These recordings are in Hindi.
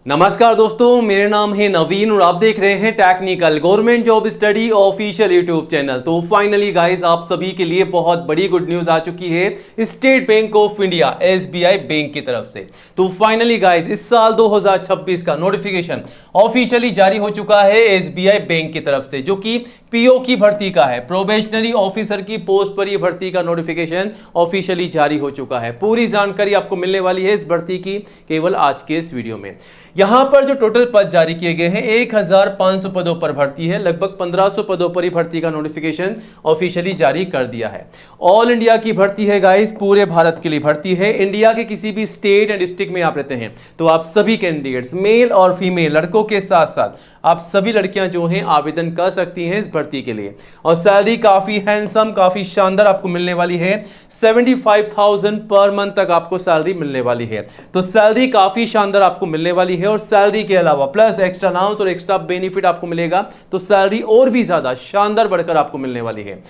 नमस्कार दोस्तों, मेरे नाम है नवीन और आप देख रहे हैं technical government job study official YouTube channel. तो फाइनली गाइस, आप सभी के लिए बहुत बड़ी गुड न्यूज आ चुकी है state bank of India SBI bank की तरफ से। तो फाइनली गाइस, इस साल 2026 का नोटिफिकेशन ऑफिशियली जारी हो चुका है एसबीआई बैंक की तरफ से, जो कि पीओ की भर्ती का है, प्रोबेशनरी ऑफिसर की पोस्ट पर यह भर्ती का नोटिफिकेशन ऑफिशियली जारी हो चुका है। पूरी जानकारी आपको मिलने वाली है इस भर्ती की केवल आज के इस वीडियो में। यहां पर जो टोटल पद जारी किए गए हैं 1500 पदों पर भर्ती है, लगभग 1500 पदों पर ही भर्ती का नोटिफिकेशन ऑफिशियली जारी कर दिया है। ऑल इंडिया की भर्ती है गाइस, पूरे भारत के लिए भर्ती है। इंडिया के किसी भी स्टेट एंड डिस्ट्रिक्ट में आप रहते हैं तो आप सभी कैंडिडेट्स, मेल और फीमेल, लड़कों के साथ साथ आप सभी लड़कियां जो हैं आवेदन कर सकती हैं इस भर्ती के लिए। और सैलरी काफी हैंडसम, काफी शानदार आपको मिलने वाली है। 75,000 पर मंथ तक आपको सैलरी मिलने वाली है। तो सैलरी काफी शानदार आपको मिलने वाली है और सैलरी के अलावा प्लस एक्स्ट्रा अलाउंस और एक्स्ट्रा बेनिफिट आपको मिलेगा, तो सैलरी और भी ज्यादा शानदार बढ़कर आपको मिलने वाली है।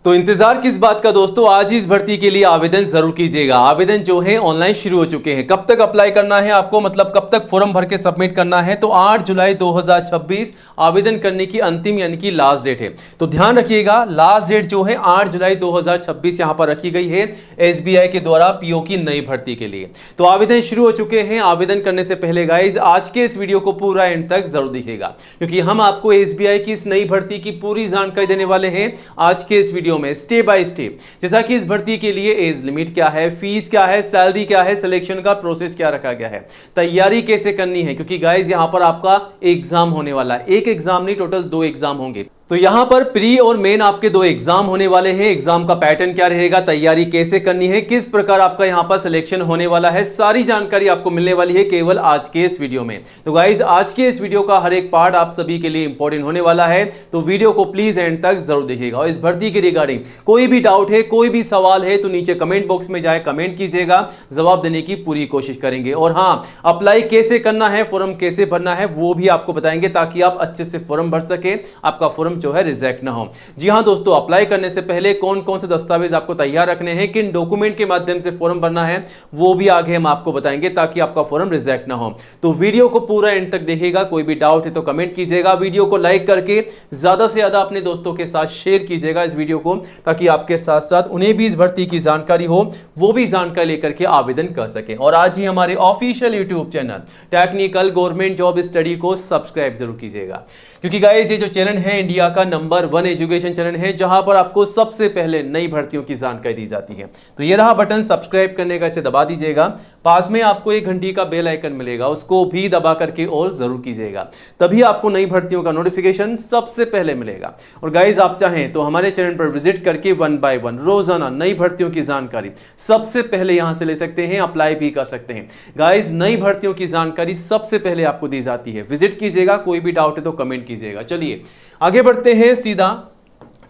तो इंतजार किस बात का दोस्तों, आज ही इस भर्ती के लिए आवेदन जरूर कीजिएगा। आवेदन जो है ऑनलाइन शुरू हो चुके हैं। कब तक अप्लाई करना है आपको, मतलब कब तक फॉर्म भर के सबमिट करना है, तो 8 जुलाई 2026 आवेदन करने की अंतिम यानी कि लास्ट डेट है। तो ध्यान रखिएगा, लास्ट डेट जो है 8 जुलाई 2026 यहां पर रखी गई है एसबीआई के द्वारा पीओ की नई भर्ती के लिए। तो आवेदन शुरू हो चुके हैं। आवेदन करने से पहले गाइज आज के इस वीडियो को पूरा एंड तक जरूर देखिएगा, क्योंकि हम आपको एसबीआई की इस नई भर्ती की पूरी जानकारी देने वाले हैं आज के इस वीडियो में स्टेप बाय स्टेप। जैसा कि इस भर्ती के लिए एज लिमिट क्या है, फीस क्या है, सैलरी क्या है, सिलेक्शन का प्रोसेस क्या रखा गया है, तैयारी कैसे करनी है, क्योंकि गाइस यहां पर आपका एग्जाम होने वाला है। एक एग्जाम नहीं, टोटल 2 एग्जाम होंगे। तो यहां पर प्री और मेन आपके 2 एग्जाम होने वाले हैं। एग्जाम का पैटर्न क्या रहेगा, तैयारी कैसे करनी है, किस प्रकार आपका यहां पर सिलेक्शन होने वाला है, सारी जानकारी आपको मिलने वाली है केवल आज के इस वीडियो में। तो गाइज आज के इस वीडियो का हर एक पार्ट आप सभी के लिए इंपॉर्टेंट होने वाला है, तो वीडियो को प्लीज एंड तक जरूर देखिएगा। और इस भर्ती के रिगार्डिंग कोई भी डाउट है, कोई भी सवाल है, तो नीचे कमेंट बॉक्स में जाए कमेंट कीजिएगा, जवाब देने की पूरी कोशिश करेंगे। और हाँ, अप्लाई कैसे करना है, फॉर्म कैसे भरना है, वो भी आपको बताएंगे, ताकि आप अच्छे से फॉर्म भर सके, आपका फॉर्म जो है रिजेक्ट ना हो। जी हां दोस्तों, अप्लाई करने से पहले कौन कौन से दस्तावेज आपको तैयार रखने हैं, किन डॉक्यूमेंट के माध्यम से फॉर्म भरना है, वो भी आगे हम आपको बताएंगे, ताकि आपका फॉर्म रिजेक्ट ना हो। तो वीडियो को पूरा एंड तक देखिएगा। कोई भी डाउट है तो कमेंट कीजिएगा, वीडियो को लाइक करके ज्यादा से ज्यादा अपने दोस्तों के साथ शेयर कीजिएगा इस वीडियो को, ताकि आपके साथ साथ उन्हें भी इस भर्ती की जानकारी हो, वो भी जानकारी लेकर के आवेदन कर सके। और आज ही हमारे official YouTube channel technical government job study को सब्सक्राइब जरूर कीजिएगा, क्योंकि गाइस ये जो चैनल है इंडिया का नंबर 1 एजुकेशन चैनल है, जहां पर आपको सबसे पहले नई भर्तियों की जानकारी दी जाती है। तो ये रहा बटन सब्सक्राइब करने का, इसे दबा दीजिएगा। पास में आपको एक घंटी का बेल आइकन मिलेगा, उसको भी दबा करके ऑल जरूर कीजिएगा, तभी आपको नई भर्तियों का नोटिफिकेशन सबसे पहले मिलेगा। और गाइस आप चाहें तो हमारे चैनल पर विजिट करके 1 बाय 1 रोजाना नई भर्तियों की जानकारी सबसे पहले यहां से ले सकते हैं, अप्लाई भी कर सकते हैं। गाइस नई भर्तियों की जानकारी सबसे पहले आपको दी जाती है। विजिट कीजिएगा, कोई भी डाउट है तो कमेंट कीजिएगा। चलिए आगे बढ़ते हैं सीधा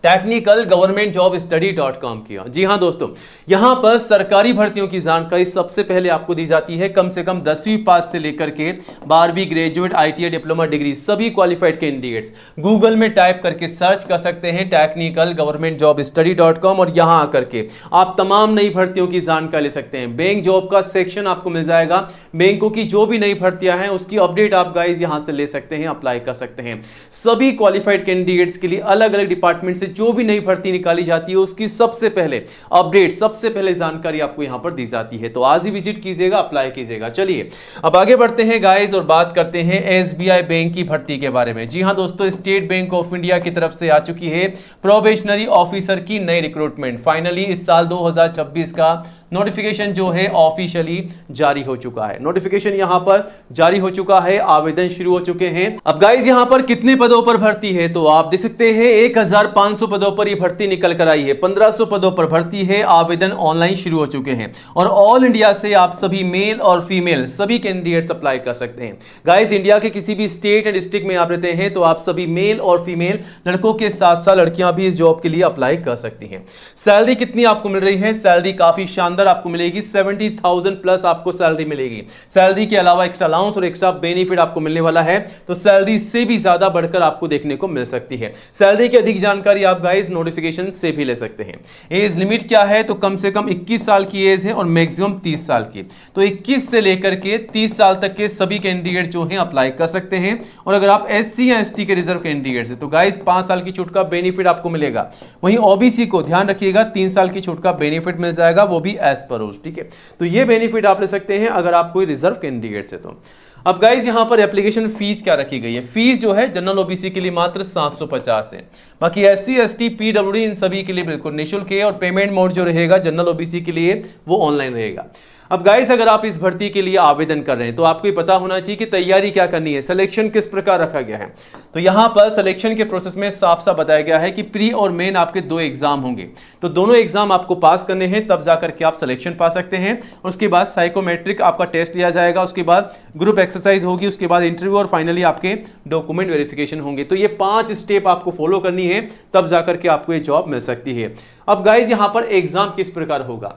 टेक्निकल गवर्नमेंट जॉब स्टडी.com की। जी हां दोस्तों, यहां पर सरकारी भर्तियों की जानकारी सबसे पहले आपको दी जाती है। कम से कम 10वीं पास से लेकर के 12वीं ग्रेजुएट, आईटीआई, डिप्लोमा डिग्री, सभी क्वालिफाइड कैंडिडेट्स गूगल में टाइप करके सर्च कर सकते हैं टेक्निकल गवर्नमेंट जॉब स्टडी.com, और यहां आकर के आप तमाम नई भर्तियों की जानकारी ले सकते हैं। बैंक जॉब का सेक्शन आपको मिल जाएगा, बैंकों की जो भी नई भर्तियां हैं उसकी अपडेट आप गाइज यहां से ले सकते हैं, अप्लाई कर सकते हैं। सभी क्वालिफाइड कैंडिडेट्स के लिए अलग अलग डिपार्टमेंट से जो भी नई भर्ती निकाली जाती है उसकी सबसे पहले अपडेट, सबसे पहले जानकारी आपको यहां पर दी जाती है। तो आज ही विजिट कीजिएगा, अप्लाई कीजिएगा। चलिए अब आगे बढ़ते हैं गाइस और बात करते हैं एसबीआई बैंक की भर्ती के बारे में। जी हां दोस्तों, स्टेट बैंक ऑफ इंडिया की तरफ से आ चुकी है प्रोबेशनरी ऑफिसर की नई रिक्रूटमेंट। फाइनली इस साल 2026 का नोटिफिकेशन जो है ऑफिशियली जारी हो चुका है। नोटिफिकेशन यहां पर जारी हो चुका है, आवेदन शुरू हो चुके हैं। अब गाइस यहां पर कितने पदों पर भर्ती है, तो आप देख सकते हैं 1500 पदों पर ये भर्ती निकल कर आई है। 1500 पदों पर भर्ती है, आवेदन ऑनलाइन शुरू हो चुके हैं। और ऑल इंडिया से आप सभी मेल और फीमेल सभी कैंडिडेट्स अप्लाई कर सकते हैं। गाइस इंडिया के किसी भी स्टेट एंड डिस्ट्रिक्ट में आप रहते हैं तो आप सभी मेल और फीमेल, लड़कों के साथ साथ लड़कियां भी इस जॉब के लिए अप्लाई कर सकती हैं। सैलरी कितनी आपको मिल रही है, सैलरी काफी शानदार शानदार आपको मिलेगी, 70,000 प्लस आपको सैलरी मिलेगी। सैलरी के अलावा एक्स्ट्रा अलाउंस और एक्स्ट्रा बेनिफिट आपको मिलने वाला है, तो सैलरी से भी ज्यादा बढ़कर आपको देखने को मिल सकती है। सैलरी की अधिक जानकारी आप गाइस नोटिफिकेशन से भी ले सकते हैं। एज लिमिट क्या है, तो कम से कम 21 साल की एज है और मैक्सिमम 30 साल की। तो 21 से लेकर के 30 साल तक के सभी कैंडिडेट जो हैं अप्लाई कर सकते हैं। और अगर आप एससी या एसटी के रिजर्व कैंडिडेट हैं तो गाइस 5 साल की छूट का बेनिफिट आपको मिलेगा। वहीं ओबीसी को ध्यान रखिएगा 3 साल की छूट का बेनिफिट मिल जाएगा, वो भी एज पर रूल्स, ठीक है। तो ये बेनिफिट आप ले सकते हैं अगर आप कोई रिजर्व कैंडिडेट है तो। अब गाइज यहां पर एप्लीकेशन फीस क्या रखी गई है, फीस जो है जनरल ओबीसी के लिए मात्र 750 है, बाकी एससी एसटी पीडब्ल्यूडी इन सभी के लिए बिल्कुल निःशुल्क है। और पेमेंट मोड जो रहेगा जनरल ओबीसी के लिए वो ऑनलाइन रहेगा। अब गाइस अगर आप इस भर्ती के लिए आवेदन कर रहे हैं तो आपको ये पता होना चाहिए कि तैयारी क्या करनी है, सिलेक्शन किस प्रकार रखा गया है। तो यहां पर सिलेक्शन के प्रोसेस में साफ साफ बताया गया है कि प्री और मेन आपके 2 एग्जाम होंगे, तो दोनों एग्जाम आपको पास करने हैं, तब जाकर के आप सिलेक्शन पा सकते हैं। उसके बाद साइकोमेट्रिक आपका टेस्ट लिया जाएगा, उसके बाद ग्रुप एक्सरसाइज होगी, उसके बाद इंटरव्यू और फाइनली आपके डॉक्यूमेंट वेरिफिकेशन होंगे। तो ये 5 स्टेप आपको फॉलो करनी है, तब जाकर के आपको ये जॉब मिल सकती है। अब गाइज यहां पर एग्जाम किस प्रकार होगा,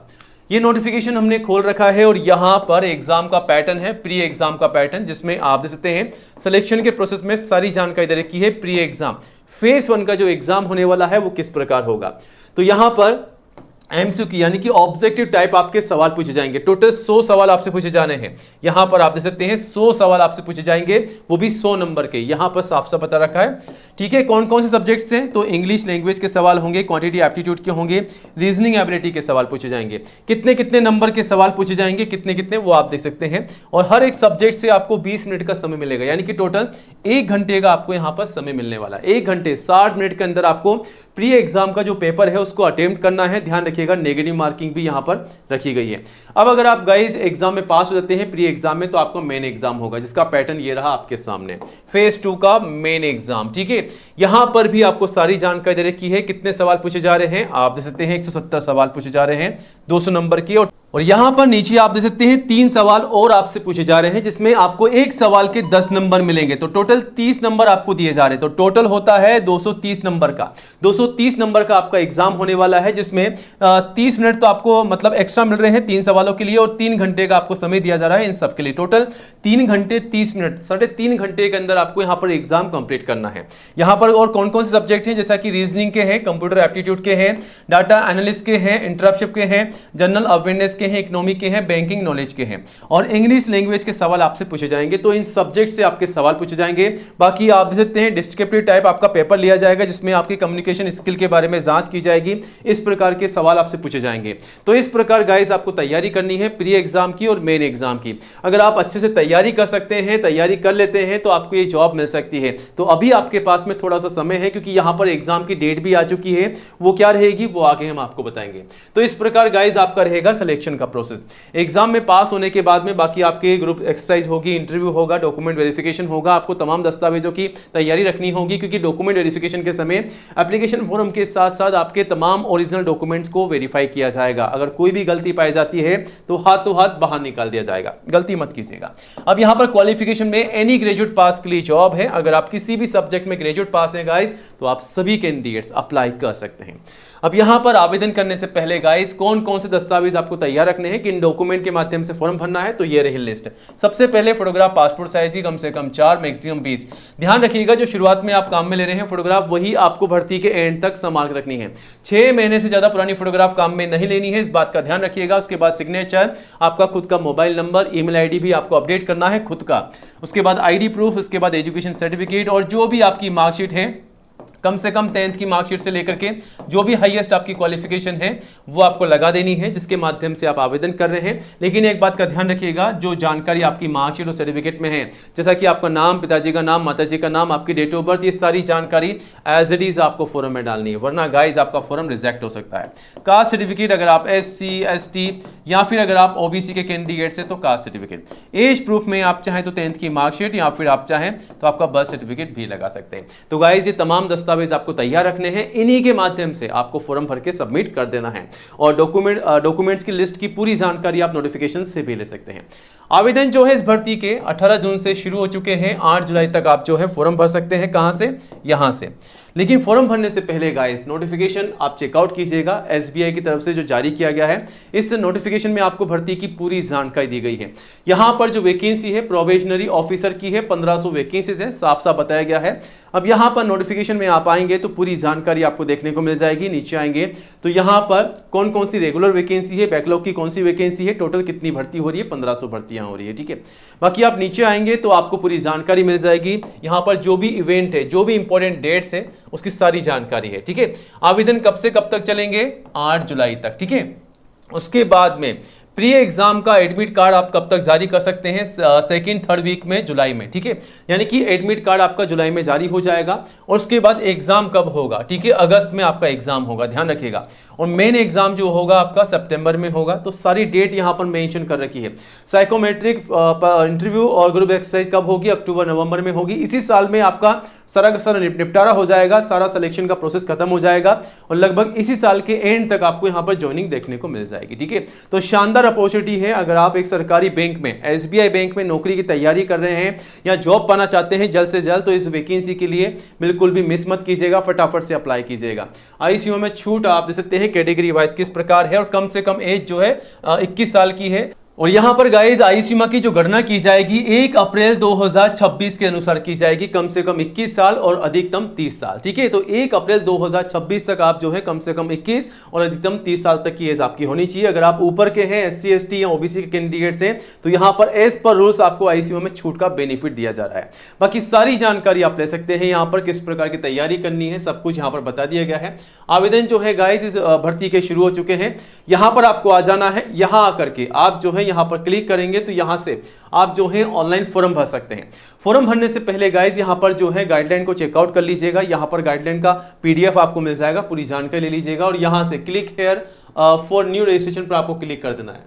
ये नोटिफिकेशन हमने खोल रखा है और यहां पर एग्जाम का पैटर्न है, प्री एग्जाम का पैटर्न, जिसमें आप देख सकते हैं सिलेक्शन के प्रोसेस में सारी जानकारी दे रखी है। प्री एग्जाम फेज 1 का जो एग्जाम होने वाला है वो किस प्रकार होगा, तो यहां पर एमसीक्यू यानी कि ऑब्जेक्टिव टाइप आपके सवाल पूछे जाएंगे। टोटल 100 सवाल आपसे पूछे जाने हैं। यहां पर आप देख सकते हैं 100 सवाल आपसे पूछे जाएंगे, वो भी 100 नंबर के, यहां पर साफ साफ बता रखा है, ठीक है। कौन कौन से सब्जेक्ट्स हैं, तो इंग्लिश लैंग्वेज के सवाल होंगे, क्वांटिटी एप्टीट्यूड के होंगे, रीजनिंग एबिलिटी के सवाल पूछे जाएंगे। कितने कितने नंबर के सवाल पूछे जाएंगे, कितने कितने वो आप देख सकते हैं। और हर एक सब्जेक्ट से आपको 20 मिनट का समय मिलेगा, यानी कि टोटल 1 घंटे का आपको यहां पर समय मिलने वाला है। 1 घंटे 60 मिनट के अंदर आपको प्री एग्जाम का जो पेपर है उसको अटेम्प्ट करना है। ध्यान रखिएगा नेगेटिव मार्किंग भी यहां पर रखी गई है। अब अगर आप गाइस एग्जाम में पास हो जाते हैं प्री एग्जाम में, तो आपको मेन एग्जाम होगा, जिसका पैटर्न ये रहा आपके सामने, फेज 2 का मेन एग्जाम, ठीक है। यहां पर भी आपको सारी जानकारी दे रखी है, कितने सवाल पूछे जा रहे हैं आप देख सकते हैं, 170 सवाल पूछे जा रहे हैं 200 नंबर के। और यहां पर नीचे आप देख सकते हैं 3 सवाल और आपसे पूछे जा रहे हैं, जिसमें आपको एक सवाल के 10 नंबर मिलेंगे, तो टोटल 30 नंबर आपको दिए जा रहे हैं। तो टोटल होता है 230 नंबर का, 230 नंबर का आपका एग्जाम होने वाला है, जिसमें 30 मिनट तो आपको मतलब एक्स्ट्रा मिल रहे हैं 3 सवालों के लिए, और 3 घंटे का आपको समय दिया जा रहा है इन सब के लिए। टोटल 3 घंटे 30 मिनट, 3.5 घंटे के अंदर आपको यहां पर एग्जाम कंप्लीट करना है। यहां पर और कौन कौन से सब्जेक्ट हैं, जैसा कि रीजनिंग के हैं, कंप्यूटर एप्टीट्यूड के हैं, डाटा एनालिस्ट के हैं, इंटरप्शप के हैं, जनरल अवेयरनेस के हैं, इकोनॉमिक के हैं, बैंकिंग नॉलेज के हैं, और इंग्लिश लैंग्वेज के सवाल आपसे पूछे जाएंगे। तो इन सब्जेक्ट से आपके सवाल पूछे जाएंगे। बाकी आप देख सकते हैं डिस्क्रिप्टिव टाइप आपका पेपर लिया जाएगा, जिसमें आपकी कम्युनिकेशन स्किल के बारे में जांच की जाएगी। इस प्रकार के सवाल आपसे पूछे जाएंगे। तो इस प्रकार गाइस आपको तैयारी करनी है प्री एग्जाम की और मेन एग्जाम की। अगर आप अच्छे से तैयारी कर सकते हैं, तैयारी कर लेते हैं, तो आपको ये जॉब मिल सकती है। तो अभी आपके पास में थोड़ा सा समय है, क्योंकि यहां पर एग्जाम की डेट भी आ चुकी है। वो क्या रहेगी वो आगे हम आपको बताएंगे। तो इस प्रकार गाइस आपका रहेगा सिलेक्शन का प्रोसेस। एग्जाम में पास होने के बाद में बाकी आपके ग्रुप एक्सरसाइज होगी, इंटरव्यू होगा, डॉक्यूमेंट वेरिफिकेशन होगा। आपको तमाम दस्तावेजों की तैयारी रखनी होगी, क्योंकि डॉक्यूमेंट वेरिफिकेशन के समय एप्लीकेशन फॉर्म के साथ साथ आपके तमाम ओरिजिनल डॉक्यूमेंट्स को वेरीफाई किया जाएगा। अगर कोई भी गलती पाई जाती है तो हाथों हाथ बाहर निकाल दिया जाएगा, गलती मत कीजिएगा। अब यहां पर क्वालिफिकेशन में एनी ग्रेजुएट पास के लिए जॉब है। अगर आप किसी भी सब्जेक्ट में ग्रेजुएट पास है गाइस, तो आप सभी कैंडिडेट्स अप्लाई कर सकते हैं। अब यहां पर आवेदन करने से पहले गाइस कौन कौन से दस्तावेज आपको तैयार रखने हैं, किन डॉक्यूमेंट के माध्यम से फॉर्म भरना है, तो ये रही लिस्ट। सबसे पहले फोटोग्राफ पासपोर्ट साइज की कम से कम 4 मैक्सिमम 20। ध्यान रखिएगा जो शुरुआत में आप काम में ले रहे हैं फोटोग्राफ, वही आपको भर्ती के एंड तक संभाल के रखनी है। 6 महीने से ज्यादा पुरानी फोटोग्राफ काम में नहीं लेनी है, इस बात का ध्यान रखिएगा। उसके बाद सिग्नेचर, आपका खुद का मोबाइल नंबर, ईमेल आईडी भी आपको अपडेट करना है खुद का। उसके बाद आईडी प्रूफ, उसके बाद एजुकेशन सर्टिफिकेट, और जो भी आपकी मार्कशीट है कम से कम 10th की मार्कशीट से लेकर के जो भी हाईएस्ट आपकी क्वालिफिकेशन है वो आपको लगा देनी है, जिसके माध्यम से आप आवेदन कर रहे हैं। लेकिन एक बात का ध्यान रखिएगा, जो जानकारी आपकी मार्कशीट और सर्टिफिकेट में है, जैसा कि आपका नाम, पिताजी का नाम, माताजी का नाम, आपकी डेट ऑफ बर्थ, ये सारी जानकारी एज इट इज आपको फॉर्म में डालनी है, वरना गाइज आपका फॉर्म रिजेक्ट हो सकता है। कास्ट सर्टिफिकेट, अगर आप SC ST या फिर अगर आप OBC के कैंडिडेट है तो कास्ट सर्टिफिकेट। एज प्रूफ में आप चाहें तो 10th की मार्कशीट, या फिर आप चाहें तो आपका बर्थ सर्टिफिकेट भी लगा सकते हैं। तो गाइज ये तमाम दस्तावेज आपको तैयार रखने हैं, इन्हीं के माध्यम से आपको फॉर्म भर के सबमिट कर देना है। और डॉक्यूमेंट्स की लिस्ट की पूरी जानकारी आप नोटिफिकेशन से भी ले सकते हैं। आवेदन जो है इस भर्ती के 18 जून से शुरू हो चुके हैं। 8 जुलाई तक आप जो है फॉर्म भर सकते हैं। कहां से? यहां से। लेकिन फॉर्म भरने से पहले गाइस नोटिफिकेशन आप चेकआउट कीजिएगा, एसबीआई की तरफ से जो जारी किया गया है। इस नोटिफिकेशन में आपको भर्ती की पूरी जानकारी दी गई है। यहां पर जो वैकेंसी है प्रोबेशनरी ऑफिसर की है, 1500 वैकेंसीज है, साफ साफ बताया गया है। अब यहां पर नोटिफिकेशन में आप आएंगे तो पूरी जानकारी आपको देखने को मिल जाएगी। नीचे आएंगे तो यहां पर कौन कौन सी रेगुलर वैकेंसी है, बैकलॉग की कौन सी वैकेंसी है, टोटल कितनी भर्ती हो रही है, 1500 भर्तियां हो रही है। ठीक है, बाकी आप नीचे आएंगे तो आपको पूरी जानकारी मिल जाएगी। यहां पर जो भी इवेंट है, जो भी इंपॉर्टेंट डेट्स है, उसकी सारी जानकारी है। ठीक है, आवेदन कब से कब तक चलेंगे? 8 जुलाई तक। ठीक है, उसके बाद में प्री एग्जाम का एडमिट कार्ड आप कब तक जारी कर सकते हैं? सेकेंड थर्ड वीक में जुलाई में। ठीक है, यानी कि एडमिट कार्ड आपका जुलाई में जारी हो जाएगा। और उसके बाद एग्जाम कब होगा? ठीक है, अगस्त में आपका एग्जाम होगा, ध्यान रखिएगा। और मेन एग्जाम जो होगा आपका सितंबर में होगा। तो सारी डेट यहां पर मेंशन कर रखी है। साइकोमेट्रिक इंटरव्यू और ग्रुप एक्सरसाइज कब होगी? अक्टूबर नवंबर में होगी। इसी साल में आपका सारा का सारा निपटारा हो जाएगा, सारा सिलेक्शन का प्रोसेस खत्म हो जाएगा और लगभग इसी साल के एंड तक आपको यहां पर ज्वाइनिंग देखने को मिल जाएगी। ठीक है, तो शानदार अपॉर्चुनिटी है। अगर आप एक सरकारी बैंक में, एसबीआई बैंक में नौकरी की तैयारी कर रहे हैं या जॉब पाना चाहते हैं जल्द से जल्द, तो इस वैकेंसी के लिए बिल्कुल भी मिस मत कीजिएगा, फटाफट से अप्लाई कीजिएगा। आईसीयू में छूट आप दे सकते हैं कैटेगरी वाइज किस प्रकार है, और कम से कम एज जो है 21 साल की है। और यहां पर गाइज आयुसीमा की जो गणना की जाएगी 1 अप्रैल 2026 के अनुसार की जाएगी। कम से कम 21 साल और अधिकतम 30 साल। ठीक है, तो 1 अप्रैल 2026 तक आप जो है कम से कम 21 और अधिकतम 30 साल तक की एज आपकी होनी चाहिए। अगर आप ऊपर के हैं, SC ST या OBC के कैंडिडेट्स हैं, तो यहां पर एज पर रूल्स आपको आईसीयू में छूट का बेनिफिट दिया जा रहा है। बाकी सारी जानकारी आप ले सकते हैं। यहां पर किस प्रकार की तैयारी करनी है सब कुछ यहां पर बता दिया गया है। आवेदन जो है गाइज इस भर्ती के शुरू हो चुके हैं। यहां पर आपको आ जाना है। यहां आकर के आप जो है यहां पर क्लिक करेंगे तो यहां से आप जो है ऑनलाइन फॉर्म भर सकते हैं। फॉर्म भरने से पहले गाइज यहां पर जो है गाइडलाइन को चेकआउट कर लीजिएगा। यहां पर गाइडलाइन का PDF आपको मिल जाएगा, पूरी जानकारी ले लीजिएगा। और यहां से click here for new registration पर आपको क्लिक कर देना है।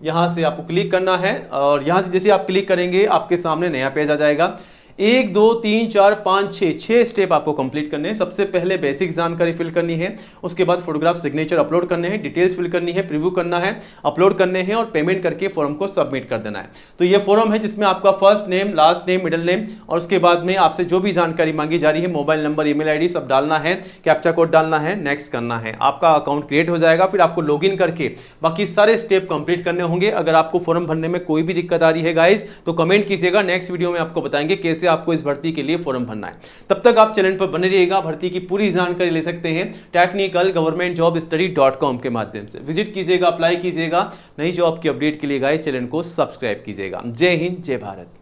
यहां से आपको क्लिक करना है और यहां से जैसे आप क्लिक करेंगे आपके सामने नया पेज आ जाएगा। 1 2 3 4 5 6 स्टेप आपको कंप्लीट करने हैं। सबसे पहले बेसिक जानकारी फिल करनी है, उसके बाद फोटोग्राफ सिग्नेचर अपलोड करने हैं, डिटेल्स फिल करनी है, प्रीव्यू करना है, अपलोड करने हैं और पेमेंट करके फॉर्म को सबमिट कर देना है। तो ये फॉर्म है जिसमें आपका first name, last name, middle name और उसके बाद में आपसे जो भी जानकारी मांगी जा रही है, मोबाइल नंबर, ईमेल आईडी सब डालना है, कैप्चा कोड डालना है, नेक्स्ट करना है। आपका अकाउंट क्रिएट हो जाएगा। फिर आपको लॉगिन करके बाकी सारे स्टेप कंप्लीट करने होंगे। अगर आपको फॉर्म भरने में कोई भी दिक्कत आ रही है गाइज तो कमेंट कीजिएगा, नेक्स्ट वीडियो में आपको बताएंगे कैसे आपको इस भर्ती के लिए फॉर्म भरना है। तब तक आप चैनल पर बने रहिएगा, भर्ती की पूरी जानकारी ले सकते हैं technicalgovernmentjobstudy.com के माध्यम से। विजिट कीजिएगा, अप्लाई कीजिएगा। नई जॉब की अपडेट के लिए गाइस चैनल को सब्सक्राइब कीजिएगा। जय हिंद, जय भारत।